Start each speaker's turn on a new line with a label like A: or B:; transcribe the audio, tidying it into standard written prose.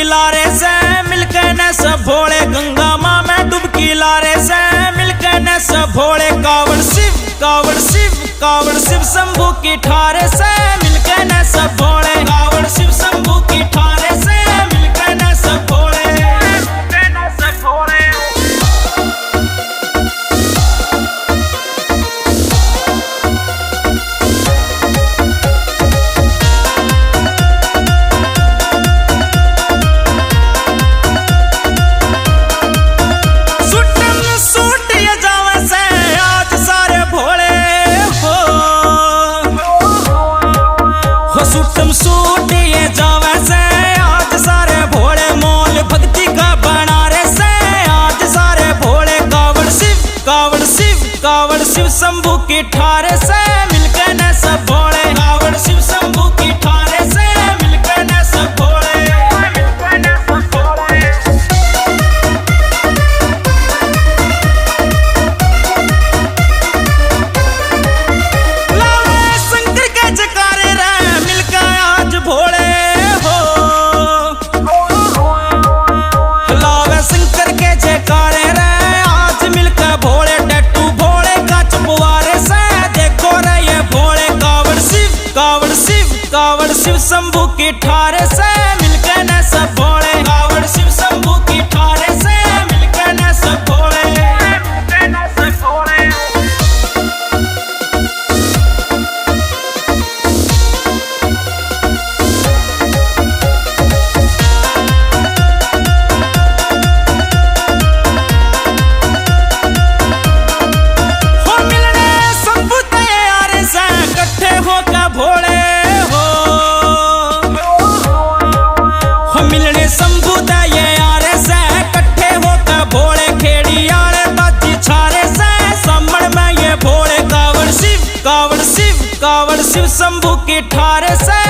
A: डुबकी लारे से मिलके न सब भोले, गंगा माँ में डुबकी लारे से मिलके न सब भोले। कावड़ शिव कावड़ शिव कावड़ शिव शंभू की ठारे से मिलके न सब भोले, कावड़ शिव शंभू की ठारे से मिलके न सब भोले, मिलके न सब भोले। सुटम सूट ये जावे से आज सारे भोले, मोल भक्ति का बना रे से आज सारे भोले। कावड़ शिव कावड़ शिव कावड़ शिव शंभू की ठारे से मिलके न सब भोले, कावड़ शिव शंभू की ठारे से मिलके न सब भोले, मिलके न सब भोले। लावे शंकर के जकारे रे मिलके आज भोले हो, लावे शंकर के जयकारे रे आज मिलके भोले। टट्टू भोले का चपुआरे से देखो रे ये भोले, कावड़ शिव कावड़ शिव कावड़ शिव शंभू की ठारे से मिलके न सब भोले, कावड़ शिव शंभू की ठारे से मिलके न सब भोले, मिलके न सब भोले। भोले हो मिलने शंभू ये यारे से कट्ठे होकर भोले, खेड़ी यारे बाजी छारे से समण में ये भोले। कावड़ शिव कावड़ शिव कावड़ शिव शंभू की ठारे से